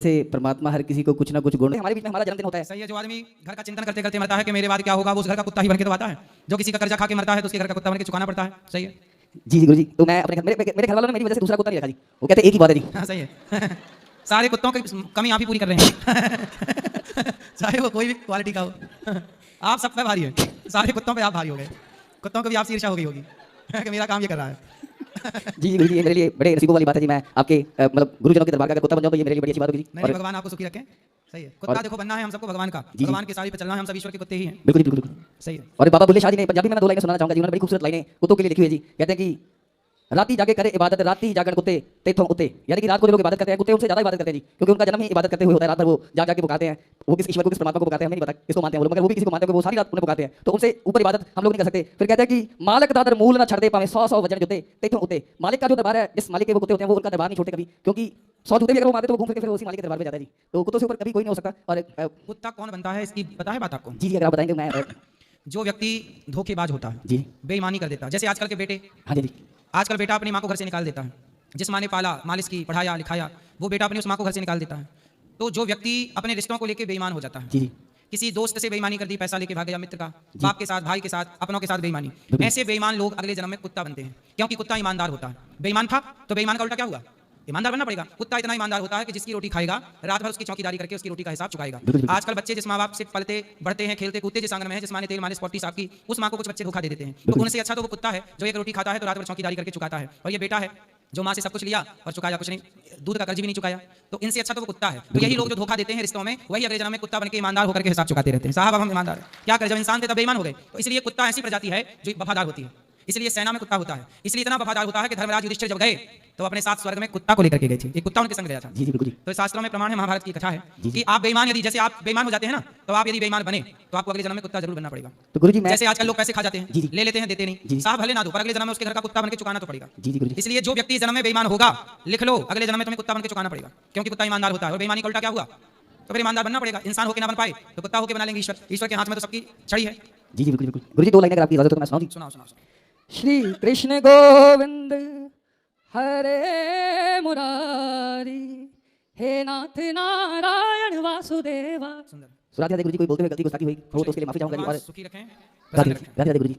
से परमात्मा हर किसी को कुछ ना कुछ गुण, हमारे बीच में हमारा जन्मदिन होता है। सही है। जो आदमी घर का चिंतन करते करते मरता है कि मेरे बाद क्या होगा, वो उस घर का कुत्ता ही बन के तो आता है। जो किसी का कर्जा खा के मरता है तो उसके घर का कुत्ता बन के चुकाना पड़ता है। सही है जी जी गुरु जी। तो मैं अपने मेरे घर वालों ने मेरी वजह से दूसरा कुत्ता नहीं रखा जी। वो कहते एक ही बात है जी। हाँ सही है सारे कुत्तों की कमी आप ही पूरी कर रहे हैं चाहे वो कोई भी क्वालिटी का हो आप सब पे भारी है। सारे कुत्तों पे आप भारी हो गए। कुत्तों को भी आपसे ईर्ष्या हो गई होगी कि मेरा काम ये कर रहा है जी जी गुरु जी, ये मेरे लिए बड़े नसीबों वाली बात है जी। मैं आपके मतलब गुरुजनों के दरबार का अगर कुत्ता बन जाऊं तो ये मेरे लिए बड़ी अच्छी बात होगी जी। नहीं भगवान आपको सुखी रखें। सही है। कुत्ता देखो बनना है हम सबको भगवान का, भगवान की साड़ी पे चलना है, हम सब ईश्वर के कुत्ते ही हैं। बिल्कुल जी बिल्कुल। सही है। और बाबा बुल्ले शाह जी ने पंजाबी में मैं 2 लाइनें सुनाना चाहूंगा जी। उन्होंने बड़ी खूबसूरत लाइनें कुत्तों के लिए लिखी हुई है जी। कहते हैं कि राती जाके करे इबादत, राती जागण कुत्ते तेथों कुत्ते। यानी कि रात को जो लोग इबादत करते हैं कुत्ते उनसे ज्यादा इबादत करते हैं जी, क्योंकि उनका जन्म ही इबादत करते हुए होता है। रात भर वो जाग जाके पुकारते हैं। वो किस ईश्वर को, किस परमात्मा को पुकारते हैं हमें नहीं पता किसको मानते हैं वो लोग, मगर वो भी किसी को मानते हैं, वो सारी रात उन्हें पुकारते हैं। तो उनसे ऊपर इबादत हम लोग नहीं कर सकते। फिर कहते हैं कि मालिक दादर मूल ना छड़ दे पावे 100 वजन जुते तेथों कुत्ते। मालिक का जो दरबार है, जिस मालिक के वो कुत्ते होते हैं, वो उनका दरबार नहीं छोड़ते कभी, क्योंकि 100 जूते भी अगर वो मारते तो वो घूम फिर के फिर उसी मालिक के दरबार में जाता है जी। तो कुत्तों से ऊपर कभी कोई नहीं हो सकता। और कुत्ता कौन बनता है इसकी पता है बात आपको? जी जी अगर आप बताएंगे मैं जो व्यक्ति धोखेबाज होता है, जी बेईमानी कर देता है, जैसे आजकल के बेटे, हाँ जी जी आजकल बेटा अपनी माँ को घर से निकाल देता है। जिस माँ ने पाला, मालिश की, पढ़ाया लिखाया, वो बेटा अपनी उस माँ को घर से निकाल देता है। तो जो व्यक्ति अपने रिश्तों को लेकर बेईमान हो जाता है, जी जी किसी दोस्त से बेईमानी कर दी, पैसा लेके भाग गया, मित्र का, बाप के साथ, भाई के साथ, अपनों के साथ बेईमानी, ऐसे बेईमान लोग अगले जन्म में कुत्ता बनते हैं, क्योंकि कुत्ता ईमानदार होता है। बेईमान था तो बेईमान का उल्टा क्या हुआ? ईमानदार बनना पड़ेगा। कुत्ता इतना ईमानदार होता है कि जिसकी रोटी खाएगा रात भर उसकी चौकीदारी करके उसकी रोटी का हिसाब चुकाएगा। आजकल बच्चे जिस माँ बाप से पलते बढ़ते हैं, खेलते कूदते जिस आंगन में है, जिस माँ ने तेल मालिश पॉटी साफ की, उस माँ को कुछ बच्चे धोखा दे देते हैं। तो उनसे अच्छा तो वो कुत्ता है जो एक रोटी खाता है तो रात भर चौकीदारी करके चुकाता है, और ये बेटा है जो माँ से सब कुछ लिया और चुकाया कुछ नहीं, दूध का कर्ज भी नहीं चुकाया। तो इनसे अच्छा तो वो कुत्ता है। तो यही लोग जो धोखा देते हैं रिश्तों में, वही अगले जन्म में कुत्ता बनके ईमानदार होकर के हिसाब चुकाते रहते हैं। साहब अब हम ईमानदार क्या करें, जब इंसान थे तब बेईमान हो गए। तो इसलिए कुत्ता ऐसी प्रजाति है जो वफादार होती है, इसलिए सेना में कुत्ता होता है। इसलिए इतना वफादार होता है कि धर्मराज युधिष्ठिर जब गए तो अपने साथ स्वर्ग में कुत्ता को लेकर के गए थे। एक कुत्ता उनके संग गया था। जी जी बिल्कुल। तो शास्त्रों में प्रमाण है, महाभारत की कथा है कि आप बेईमान, यदि जैसे आप बेईमान हो जाते हैं ना, तो आप यदि बेईमान बने तो आपको अगले जन्म में कुत्ता जरूर बनना पड़ेगा। तो गुरुजी मैं जैसे आजकल लोग पैसे खा जाते हैं, जी। ले लेते हैं, देते नहीं, साहब भले ना दो, पर अगले जन्म में उसके घर का कुत्ता बनकर चुकाना तो पड़ेगा। जी जी गुरुजी। इसलिए जो व्यक्ति जन्म में बेईमान होगा, लिख लो, अगले जन्म में तुम्हें कुत्ता बनकर चुकाना पड़ेगा, क्योंकि कुत्ता ईमानदार होता है। और बेईमानी का उल्टा क्या हुआ? तो फिर ईमानदार बनना पड़ेगा। इंसान होकर ना बन पाए तो कुत्ता होकर बना लेंगे ईश्वर। ईश्वर के हाथ में तो सबकी छड़ी है। जी जी बिल्कुल बिल्कुल। गुरुजी 2 लाइनें अगर आपकी इजाजत हो तो मैं सुनाऊं जी। सुनाओ सुनाओ सुनाओ। श्री कृष्ण गोविंद हरे मुरारी, हे नाथ नारायण वासुदेवा। सुंदर। सुराती राधे गुरुजी। कोई बोलते हुए गलती गुस्ताखी हुई हो तो उसके लिए माफी चाहूंगा जी। और सुखी रखें, राधे प्रसन्न रखें। राधे राधे गुरुजी।